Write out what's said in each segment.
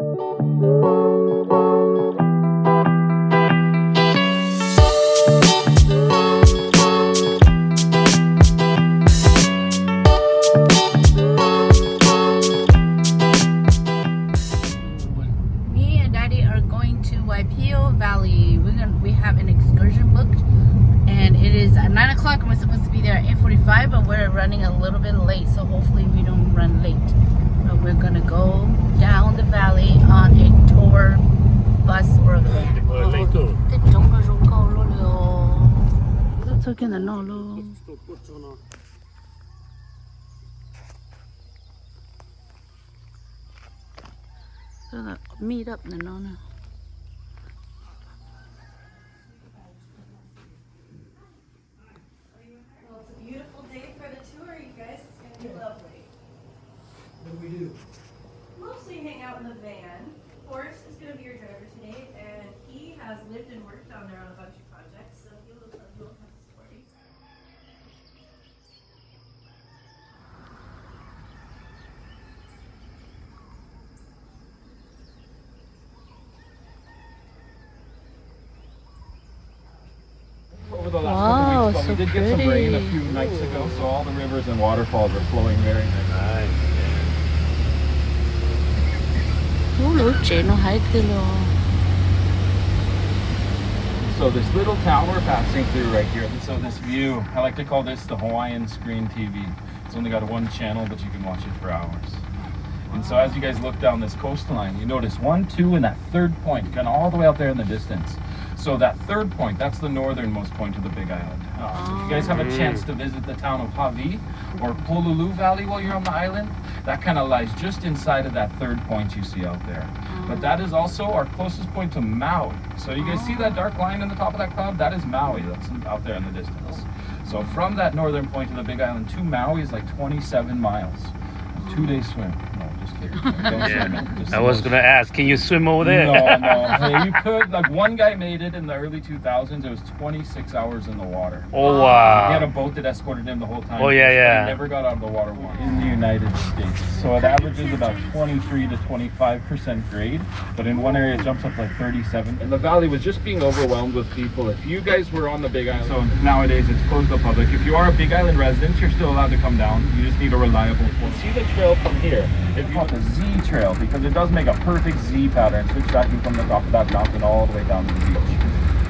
Me and Daddy are going to Waipi'o Valley. We have an excursion booked, and it is at 9 o'clock. We're supposed to be there at 8:45, but we're running a little bit late, so hopefully we don't run late. But we're gonna go down the valley on a tour bus or van. Meet up the nona. Well, it's a beautiful day for the tour, you guys. It's going to be lovely. What do we do? Mostly hang out in the van. Forrest is going to be your driver today, and he has lived and worked down there on a bunch of projects, so he'll have stories. Over the last couple weeks, but we did get some rain a few nights ago, so all the rivers and waterfalls are flowing very nice. So this little town we're passing through right here, so this view, I like to call this the Hawaiian screen TV. It's only got one channel, but you can watch it for hours. And so as you guys look down this coastline, you notice 1, 2, and that third point, kind of all the way out there in the distance. So that third point, that's the northernmost point of the Big Island. So if you guys have a chance to visit the town of Hawaii or Pololu Valley while you're on the island, that kind of lies just inside of that third point you see out there. But that is also our closest point to Maui. So you guys see that dark line in the top of that cloud? That is Maui, that's out there in the distance. So from that northern point of the Big Island to Maui is like 27 miles. A 2-day swim. No, just kidding. Don't swim it. Just I was gonna ask, can you swim over there? No. Hey, you could. Like one guy made it in the early 2000s. It was 26 hours in the water. Oh wow! He had a boat that escorted him the whole time. Oh, yeah. He never got out of the water once. In the United States, so it averages about 23 to 25% grade, but in one area it jumps up like 37. And the valley was just being overwhelmed with people. If you guys were on the Big Island, so nowadays it's closed to the public. If you are a Big Island resident, you're still allowed to come down. You just need a reliable phone. See the trail from here. If you want the Z trail, because it does make a perfect Z pattern, switchbacking from the top of that mountain all the way down to the beach.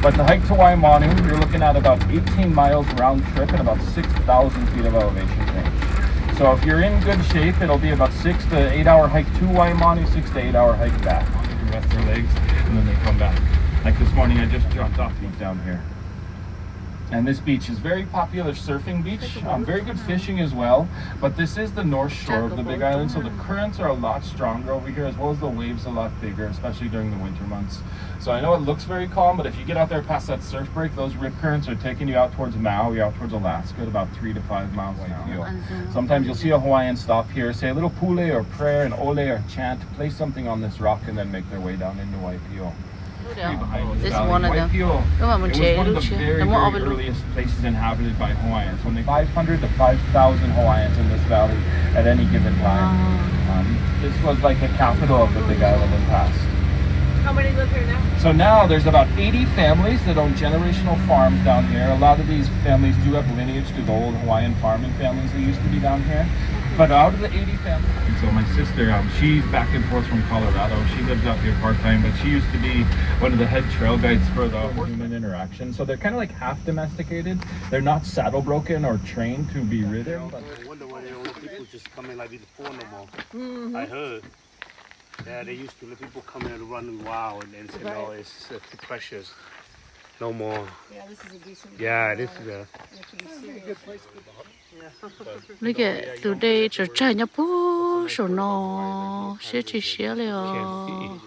But the hike to Waimanu, you're looking at about 18 miles round trip and about 6,000 feet of elevation change. So if you're in good shape, it'll be about 6 to 8 hour hike to Waimanu, 6 to 8 hour hike back. You rest their legs and then they come back. Like this morning, I just dropped off these down here. And this beach is very popular surfing beach, very good fishing as well, but this is the north shore of the Big Island, so the currents are a lot stronger over here, as well as the waves a lot bigger, especially during the winter months. So I know it looks very calm, but if you get out there past that surf break, those rip currents are taking you out towards Maui, out towards Alaska at about 3 to 5 miles an hour. Sometimes you'll see a Hawaiian stop here, say a little pule or prayer, an ole or chant, place something on this rock, and then make their way down into Waipi'o. This is one of them. It was one of the very earliest places inhabited by Hawaiians. When they 500 to 5,000 Hawaiians in this valley at any given time. This was like the capital of the Big Island in the past. How many live here now? So now there's about 80 families that own generational farms down here. A lot of these families do have lineage to the old Hawaiian farming families that used to be down here. But out of the 80 families, and so my sister, she's back and forth from Colorado. She lives out here part-time, but she used to be one of the head trail guides for the human interaction. So they're kind of like half domesticated. They're not saddle broken or trained to be ridden. But I wonder why they don't let people just come in like this poor no more. I heard. Yeah, they used to let people come in and run wild and say, no, it's too precious. No more. Yeah, this is a decent. Yeah, this is a good place. Look at today, China po so no, she leo.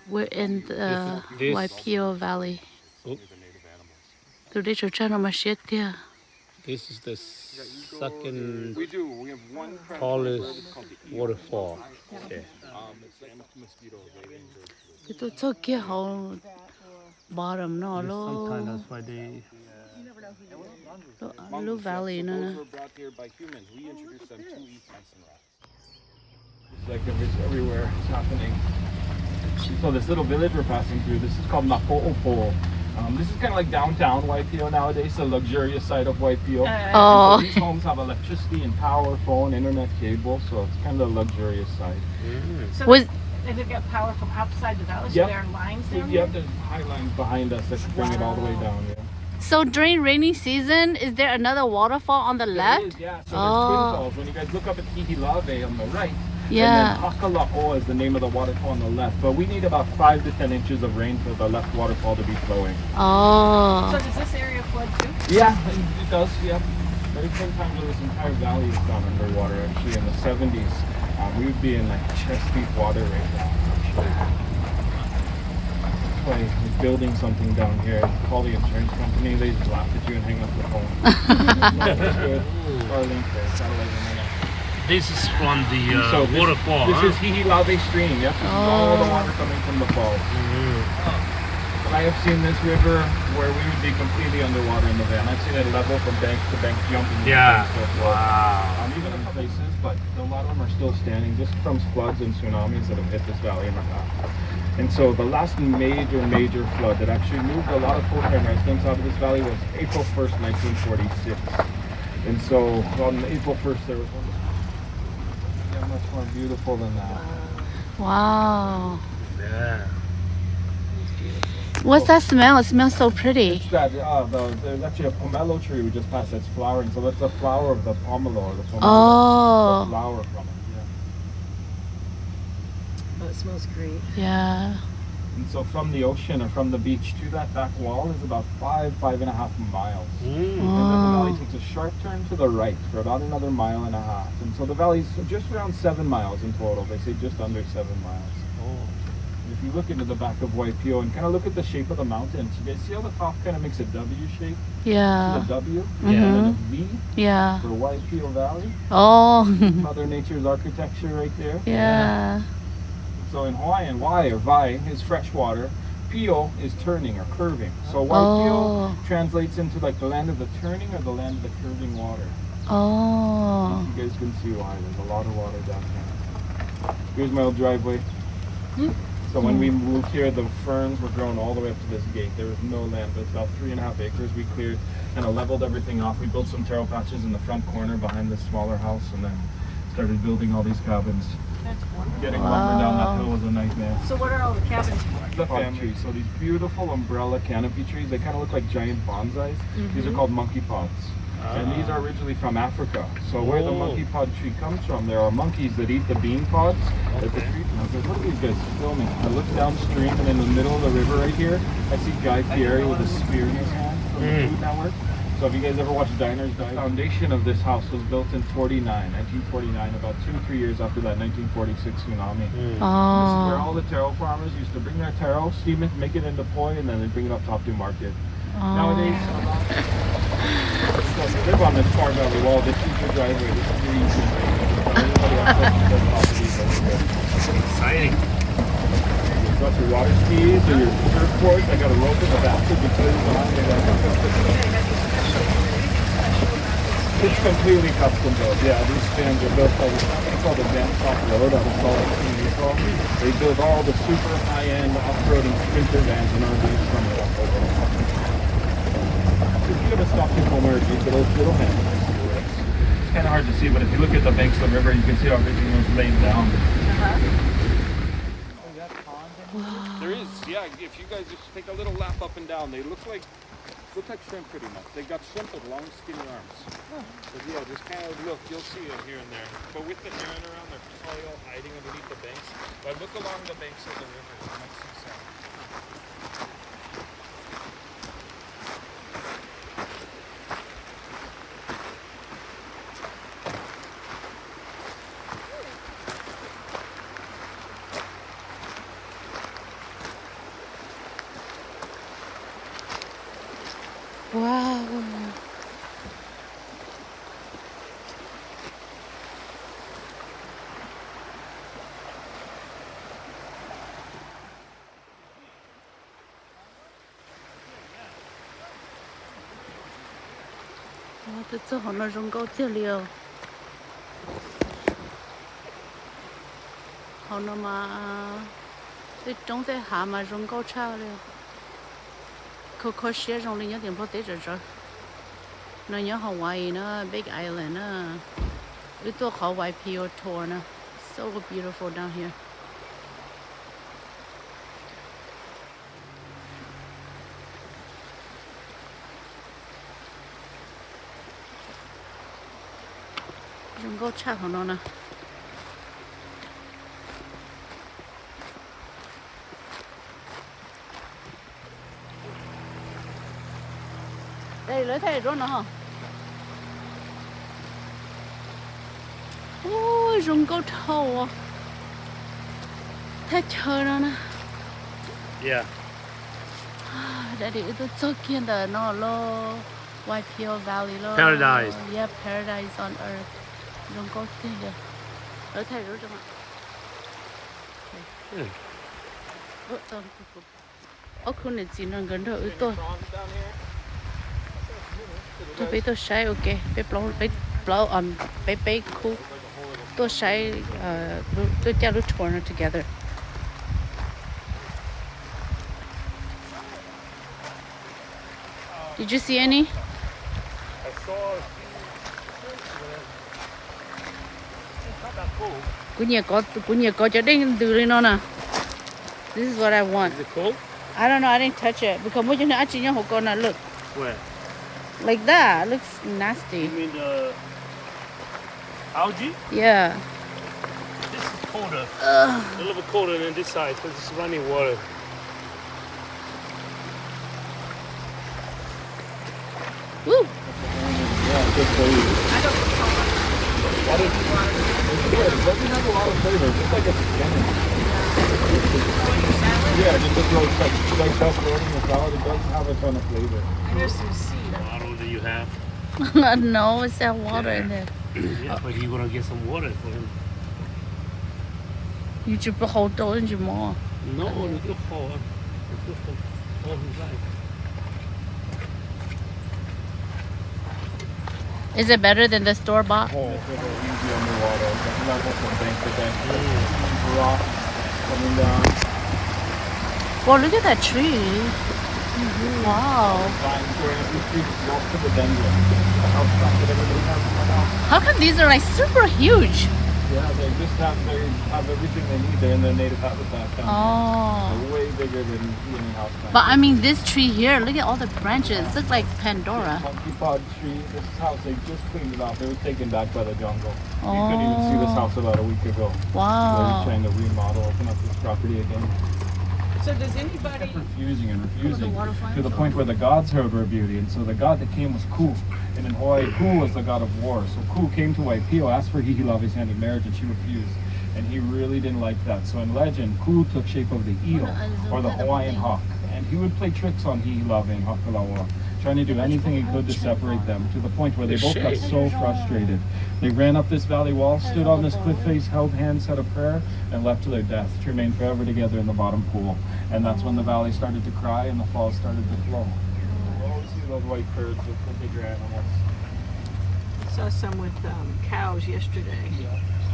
We're in the Waipi'o Valley. Today, China machete. This is the second tallest waterfall. Okay. It's okay how bottom no lo. Sometimes that's why they. Lo valley no. Those were brought here by humans. We introduced them to eat nice and raw. It's like everywhere it's happening. So this little village we're passing through, this is called Napo'opo. This is kind of like downtown Waipi'o nowadays, the luxurious side of Waipi'o. Oh. So these homes have electricity and power, phone, internet, cable, so it's kind of the luxurious side. So Was they've got power from outside the valley, so Yep. there are lines down Yep, here? there's high lines behind us that bring it all the way down. Yeah. so during rainy season, is there another waterfall on the There left? is, yeah. So there's Oh. twin falls. When you guys look up at Hihilave on the right, Yeah. and then Hakala'o is the name of the waterfall on the left. But we need about 5 to 10 inches of rain for the left waterfall to be flowing. Oh. So does this area flood too? Yeah, it does, yeah. There's been times where this entire valley has gone underwater. Actually, in the 70s, we would be in like chest deep water right now, actually. That's why we're building something down here. Call the insurance company, they just laugh at you and hang up the phone. That's good. Starlink there, satellite internet. This is from the So this, waterfall. This huh? is Hihilave stream. Yep, this is all the water coming from the falls. I have seen this river where we would be completely underwater in the van. I've seen it level from bank to bank, jumping. Yeah. So Wow. even in places, but a lot of them are still standing just from floods and tsunamis that have hit this valley in the past. And so the last major flood that actually moved a lot of full-time residents out of this valley was April 1st, 1946. And so on April 1st, there was one much more beautiful than that. Wow. Yeah. What's that smell? It smells so pretty. It's that, there's actually a pomelo tree we just passed that's flowering. So that's the flower of the pomelo, or the pomelo. Oh. The flower from it, yeah. Oh, it smells great. Yeah. And so from the ocean or from the beach to that back wall is about 5.5 miles. And then the valley takes a sharp turn to the right for about another 1.5 miles. And so the valley's just around 7 miles in total. They say just under 7 miles. If you look into the back of Waipi'o and kind of look at the shape of the mountains, you guys see how the top kind of makes a W shape? Yeah. The W? Yeah. And then a V Yeah. for Waipi'o Valley. Oh. Mother Nature's architecture right there. Yeah. So in Hawaiian, Wai or Vai is freshwater. Pio is turning or curving. So Waipi'o translates into like the land of the turning or the land of the curving water. Oh. You guys can see why. There's a lot of water down here. Here's my old driveway. So when we moved here, the ferns were grown all the way up to this gate. There was no land, but it's about 3.5 acres. We cleared and leveled everything off. We built some taro patches in the front corner behind this smaller house, and then started building all these cabins. That's wonderful. Getting lumber down that hill was a nightmare. So what are all the cabins for? The palm trees. So these beautiful umbrella canopy trees, they kind of look like giant bonsais. These are called monkey pods. And these are originally from Africa. So where the monkey pod tree comes from, there are monkeys that eat the bean pods. That the tree, and I was like, what are these guys filming? I look downstream, and in the middle of the river right here, I see Guy Fieri with a spear in his hand from the Food Network. So if you guys ever watch Diners Die, the foundation of this house was built in 1949, about 2-3 years after that 1946 tsunami. This is where Oh. all the taro farmers used to bring their taro, steam it, make it into poi, and then they bring it up top to market. Nowadays, so if you live on this far valley wall, this is your driveway, this is your easement. Everybody else has properties over here. Exciting. You've got your water skis or your surfboards. I got a rope in the basket because it's completely custom built. Yeah, these spans are built by it's called the Dance Off Road out of Salt Lake City, Utah. They build all the super high-end off-road and sprinter vans and RVs from it. If you have a Stockton or Jeep, it'll handle this. It's kind of hard to see, but if you look at the banks of the river, you can see how everything was laid down. There is, yeah. If you guys just take a little lap up and down, they look like shrimp pretty much. They got shrimp with long, skinny arms. But yeah, just kind of look. You'll see them here and there. But with the heron around, they're probably all hiding underneath the banks. But look along the banks of the river. You might see some. Wow. Tôi cho họ nó rong câu tiêu liều. 好了嘛，这种在蛤蟆中高差了，可惜中了有点不得这。那有 Hawaii 呢 ，Big Island 呢，有多好 Waipi'o tour 呢 ，so beautiful down here. 中高差好了呢。đây lấy thầy rồi nè hả? Ôi rừng câu thầu à, thấy chờ nó nè. Yeah. Đây thì tôi cho kiên đời nó lo Waipi'o Valley lo. Paradise. Yeah, paradise on earth. Rừng câu tiền kìa. Lấy thầy rồi không ạ? Ốc này chỉ nó gần đó tôi. Tôi biết tôi sẽ ok, biết blow bé cool. Tôi sẽ tôi cho lúc tour together. Did you see any? I saw a few. It's not that cool. Cũng nhiều có cho đến từ lên nó nè. This is what I want. Is it cool? I don't know, I didn't touch it because mỗi chỗ chỉ nhau có nè look. Where? Like that, it looks nasty. You mean the algae? Yeah. This is colder. A little bit colder than this side because it's running water. Woo. Yeah, good for you. It doesn't have a lot of flavor, just like a spinach. Yeah, just a little like pepperoni and salad. It doesn't have a ton of flavor. Bottle that you have. No, it's that water in there. Yeah, but you're gonna get some water for him. You should put whole dollars in more. No, it's good for all his life. Is it better than the store bought? Oh, it's a little easy on the water. It's not just from bank to bank. Rock coming down. Well, look at that tree. Wow. Vines growing up these trees. Most of the dendron. The house plant that everybody has in my house. How come these are like super huge? Yeah, they have everything they need. They're in their native habitat. Oh. They're way bigger than any house plant. But I mean, this tree here, look at all the branches. Look like Pandora. Monkey pod tree. This house, they just cleaned it off. It was taken back by the jungle. You couldn't even see this house about a week ago. They're Wow. trying to remodel, open up this property again. So does anybody? Kept refusing and refusing to the point where the gods heard her beauty, and so the god that came was Ku. And in Hawaii, Ku was the god of war. So Ku came to Waipi'o, asked for Hilo Hawaii's hand in marriage, and she refused. And he really didn't like that. So in legend, Ku took shape of the eel, or the Hawaiian hawk, and he would play tricks on Hilo Hawaiian Hotel, trying to do anything he could to separate them, to the point where they both got so frustrated. They ran up this valley wall, stood on this cliff face, held hands, said a prayer, and left to their death to remain forever together in the bottom pool. And that's when the valley started to cry and the falls started to flow. You always see those white birds with the bigger animals. Saw some with cows yesterday.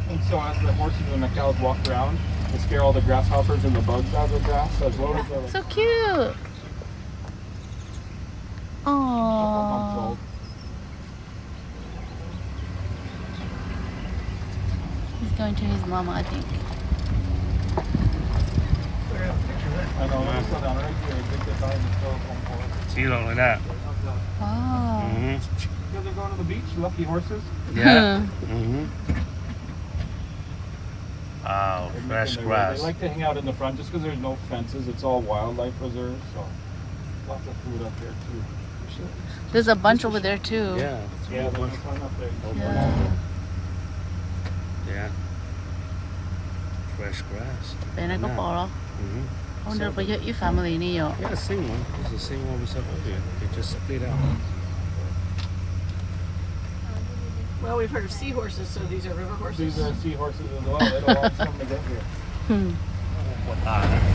And so as the horses and the cows walk around, they scare all the grasshoppers and the bugs out of the grass, as well as the So cute. Oh. He's going to his mama, I think. I know, let's go down right here. Take the time to go home for it. See, like that. Wow. Mm-hmm. You guys are going to the beach, lucky horses? Yeah. Mm-hmm. Wow, They're fresh making their way. grass. They like to hang out in the front just because there's no fences. It's all wildlife reserve, so lots of food up there too. There's a bunch over there too. Yeah. Yeah, there's a ton up there. Yeah. Yeah. Fresh grass. Bên này có bò đó. Mm-hmm. I wonder if your family in here. Yeah, same one. It's the same one we saw earlier. They just split out. Well, we've heard of seahorses, so these are river horses. These are seahorses as well. They don't all come to get here. Hmm.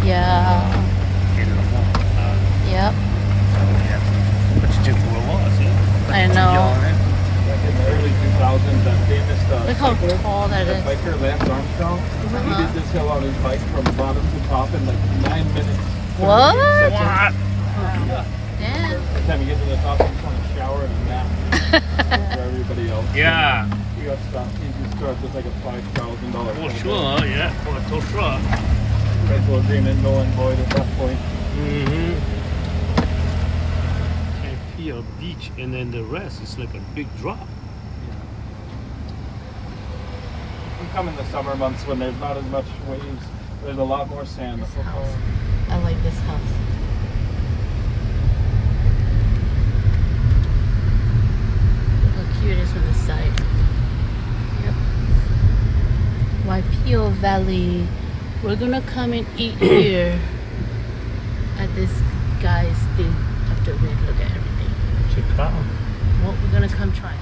Yeah. Yeah. Yep. But you took for a while, see? I know. Like in the early 2000s, 2000s, that famous Look how cyclist, tall that that is. biker Lance Armstrong. He did this hill on his bike from bottom to top in like 9 minutes. 38 What? seconds. Damn. By the time you get to the top, you just want to shower and nap for everybody else. Yeah, He got stopped. He just started with like a $5,000. for sure. Yeah, for a tow truck. Rental agreement null and void at that point. Mm-hmm. And here beach, and then the rest is like a big drop. We come in the summer months when there's not as much waves. There's a lot more sand. This house. I like this house. Look how cute it is from the side. Yep. Waipi'o Valley. We're gonna come and eat here at this guy's thing after we look at everything. Check it out. What we're gonna come try.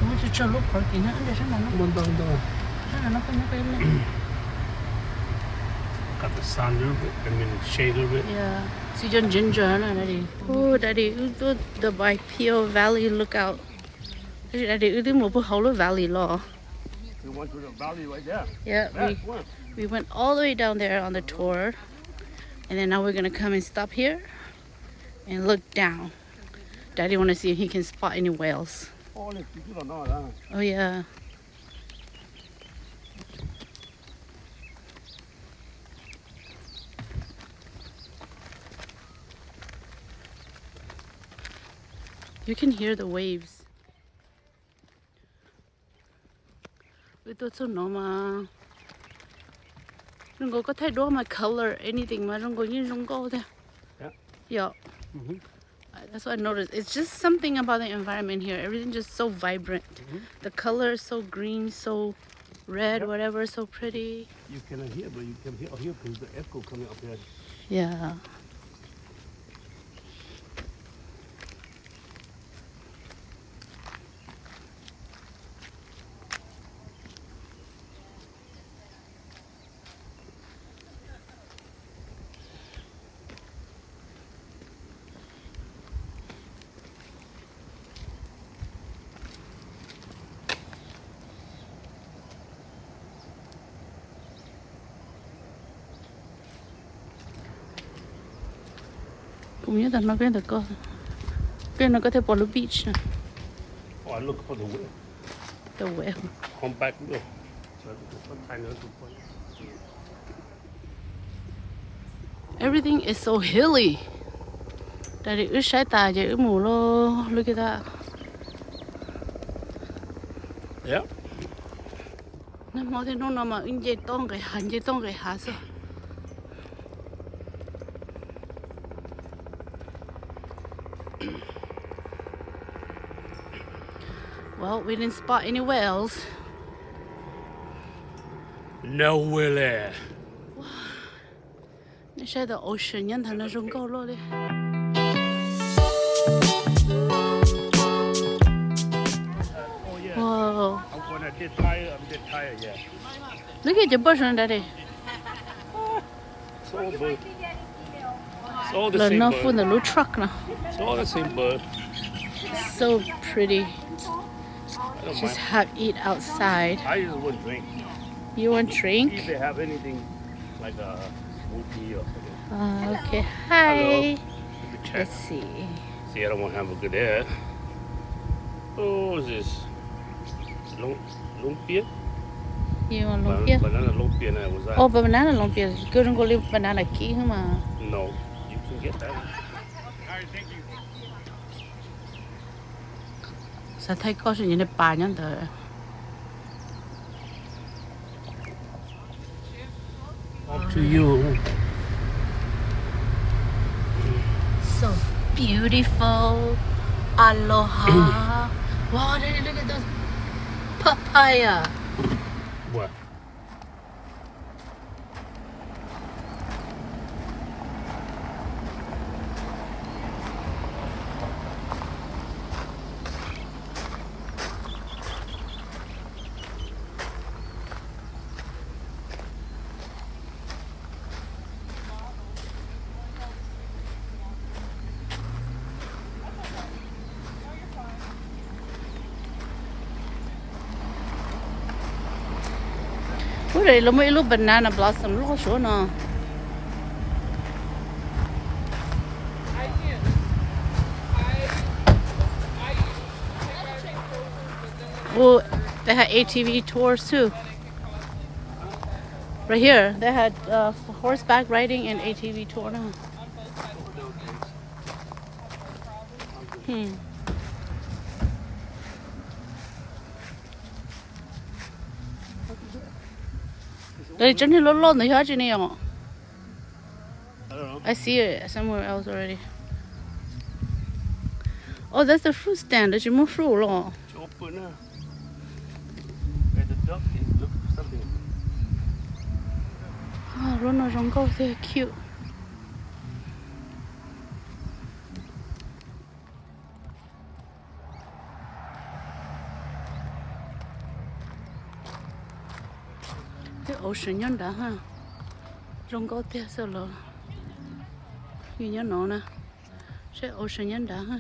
Ủa, chứ cho lúc parking á, để xem là nó có nhắc lên này. Got the sun a little bit, I mean shade a little bit. Yeah. See John Ginger, no, Daddy. Oh, Daddy, the Waipi'o Valley lookout. Daddy, the Waipi'o Valley law. We went to the valley right there. Yeah, That's one. we went all the way down there on the tour, and then now we're gonna come and stop here and look down. Daddy want to see if he can spot any whales. Oh, you don't know that. Oh yeah. You can hear the waves. It's so normal. Đừng có thay đổi my color, anything mà đừng có như đừng có thế. Yeah. Yeah. Mhm. That's what I noticed. It's just something about the environment here. Everything's just so vibrant. The color is so green, so red, Yep. whatever, so pretty. You cannot hear, but you can hear because the echo coming up there. Yeah. Cũng như là nó có thể bỏ lũ beach nè. Oh, I look for the whale. The whale. Come back, look. So I know to point. Everything is so hilly. Daddy, ướt sái tà vậy, ướt mù lo. Look at that. Yeah. Nó mò thì nó mà in dây tông cái hạt sao? Well, we didn't spot any whales. No whale there. Nó sẽ the ocean nhân thành nó rung câu luôn đi. Oh yeah. Wow. When I did tire, I'm dead tired, yeah. Look at your person, Daddy. It's all bird. It's all the Là same nó bird. phun the little truck nè. It's all the same bird. So pretty. I don't Just mind. have eat outside. I just would drink. You want See if drink? they have anything like a smoothie or something. Okay. Hi. Let me check. Let's see. See, I don't want to have a good air. Oh, what is this? Lumpia? You want lumpia? Banana lumpia, and was that? Oh, banana lumpia. Cứ đừng có live banana key mà. No, you can get that. Sao thấy có sự những cái bà nhân thở. Up to you. So beautiful. Aloha. Wow, Daddy, look at those papaya. What? Ủa đây là mấy lúc banana blossom lúc số nè. Oh, they had ATV tours too. Right here, they had horseback riding and ATV tour now. Đây chân thì lon lon rồi hả chị này ạ? I don't know. I see it somewhere else already. Oh, that's the fruit stand. There's more fruit lo. It's open now. Where the duck is, look for something. Oh, run around go. They're cute. The ocean yonder, huh? Rong go there so low. You know na. The ocean yonder, huh?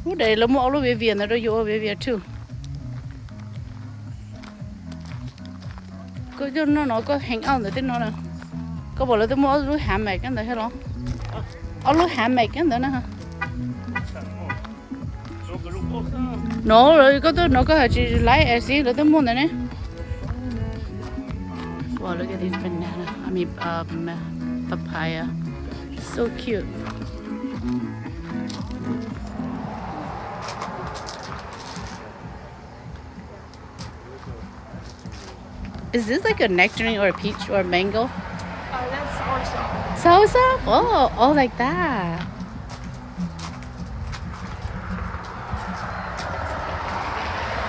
Oh, đây là một lối về biển đó, rồi vô về biển too. Cái chỗ nó có hang out nữa, thế nó nè. Có bảo là tôi mua lối hàm mày cái đó hay không? Ở lối hàm mày cái đó nè ha. Nó rồi có tôi nó có chỉ lái xe rồi tôi mua này nè. Wow, look at these banana. I mean, papaya. So cute. Is this like a nectarine or a peach or a mango? That's soursop. Salsa? Oh, like that.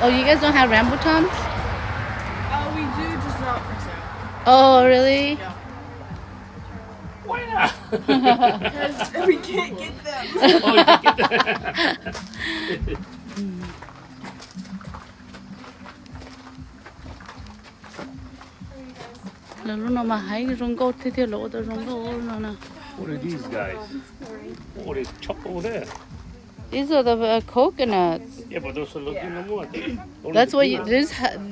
Oh, you guys don't have rambutans? We do, just not for sale. Oh, really? Yeah. Why not? Because we can't get them. Oh, you can get that. Là lúc nào mà hái cái rong câu thì lỗ tới rong câu nó nè. What are these guys? Oh, they chop over there. These are the coconuts. Yeah, but those are looking no more. That's what you.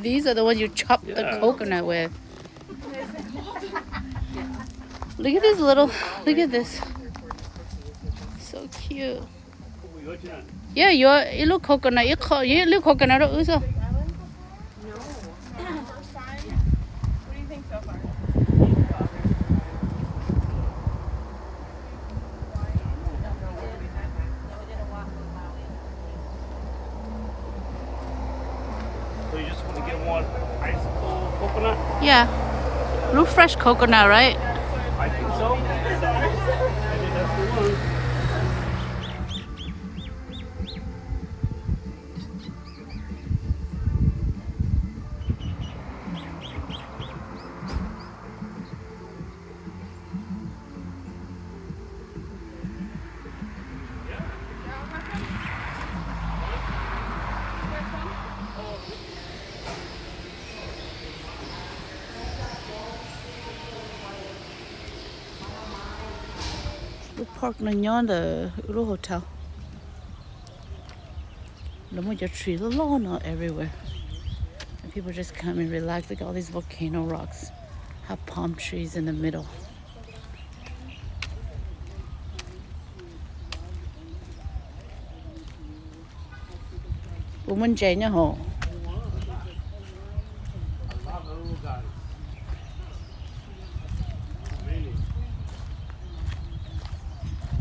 These are the ones you chop the Yeah. coconut with. Look at this little. Look at this. So cute. Yeah, you look coconut. You look coconut. Also. What do you think so far? So you just want to get one icicle coconut? Yeah. Look fresh coconut, right? I think so. Maybe that's the one. We park near the Hilo Hotel. Look at your trees, a lot everywhere. And people just come and relax. Like all these volcano rocks have palm trees in the middle. Woman Jane ho.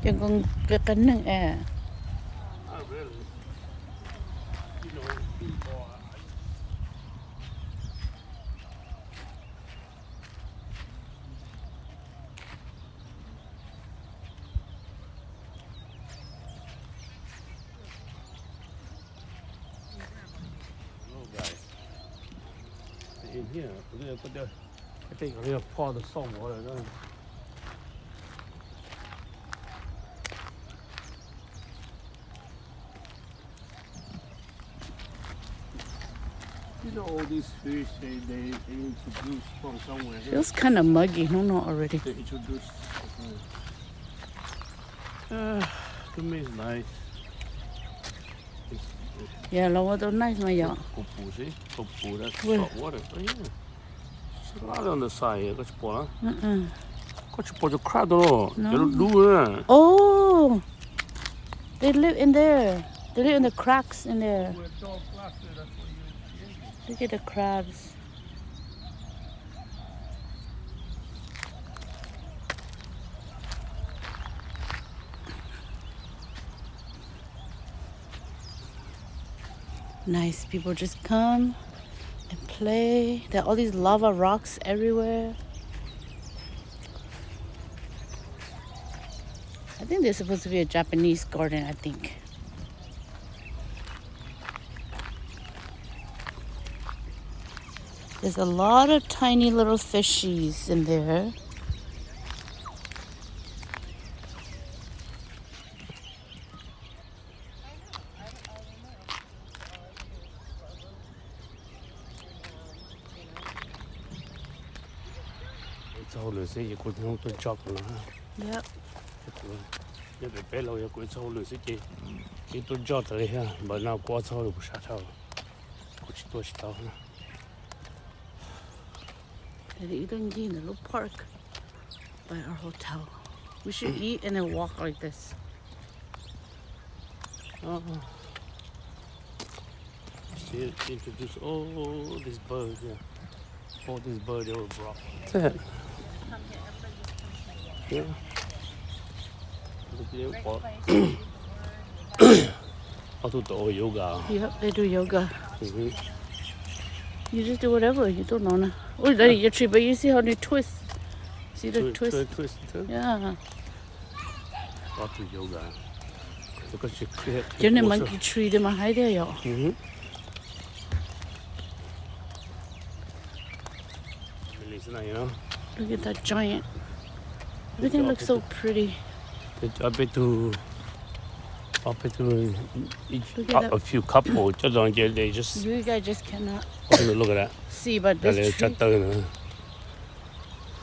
Chẳng còn cái cánh nâng à. Not really. You know, people are. No, guys. In here, but I think I'm gonna pour the salt water down. You know, all these fish, they introduce from somewhere. Feels kind of muggy. No, not already. They introduce. To me, it's nice. It's Yeah, the water nice, my y'all. See? That's Where? salt water. Oh, yeah. There's a lot on the side here. Got your Uh-uh. got your crowd on. No. You do it. Oh, they live in there. They live in the cracks in there. Look at the crabs. Nice. People just come and play. There are all these lava rocks everywhere. I think there's supposed to be a Japanese garden, I think. There's a lot of tiny little fishies in there. It's all the same. You could not put chop on. Yep. You the bellow. You could all the same. You to jot here, but now what's all the shut out. Which to stop. They're eating in the little park by our hotel. We should eat and then walk like this. See, introduce all these birds. Yeah. All these birds they were brought. That's it. Yeah. How to do yoga. Yep, they do yoga. Mm-hmm. You just do whatever. You don't know. Oh, that is your tree, but you see how they twist. See the twist? Twist. Yeah. How to yoga. Because you create. You're the monkey tree. They might hide there, y'all. Mm-hmm. You know. Look at that giant. Everything looks so pretty. I bet to Look at a few couples just don't get they just You guys just cannot look at that. see, but this tree. Chặt tơi nữa.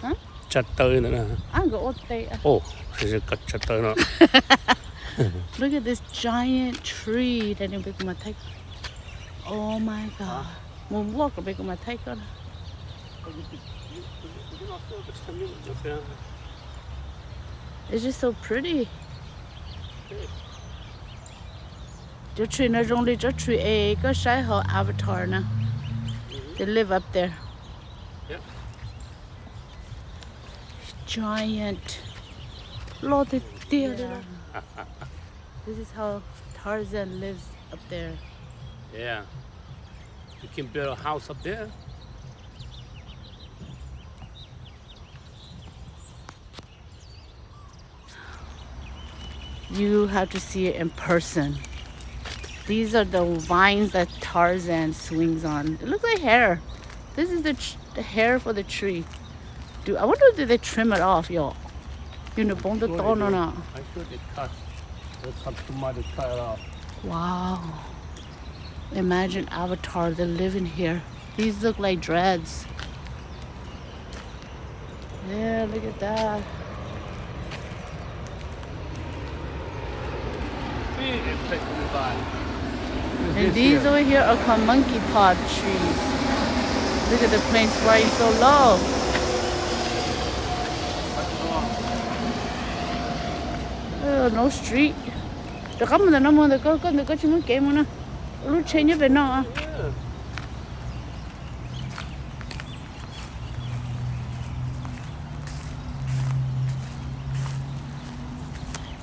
Hả? Chặt tơi nữa nè. I'm going to stay. Oh, sẽ chặt tơi nữa. Look at this giant tree that they make my take. Oh my God. Muốn walk ở bên my take on. It's just so pretty. Your tree not only just tree a có sai họ avatar nè. They live up there. Yep. Giant. Lord, yeah. This is how Tarzan lives up there. Yeah. You can build a house up there. You have to see it in person. These are the vines that Tarzan swings on. It looks like hair. This is the hair for the tree. I wonder if they trim it off, y'all. You know, bone the thorn or not. I thought they cut too much to cut it off. Wow. Imagine Avatar, they live in here. These look like dreads. Yeah, look at that. And these over here are called monkey pod trees. Look at the planes flying so low. Oh, no street. The come the number the go the go to game on. Lu change it now.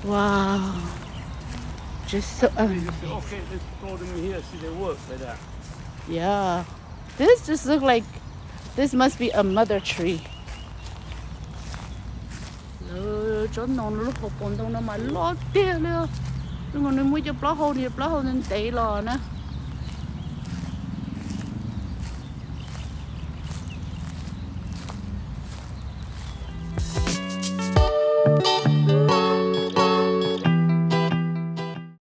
Wow. Just so Okay, let's throw them in here, see they work like that. yeah. This just look like this must be a mother tree. Cho nó lúc hộp bồn đông nó mà lót kia nữa. Nhưng mà nó mới cho plá hôn thì plá hôn nên tệ lò nữa.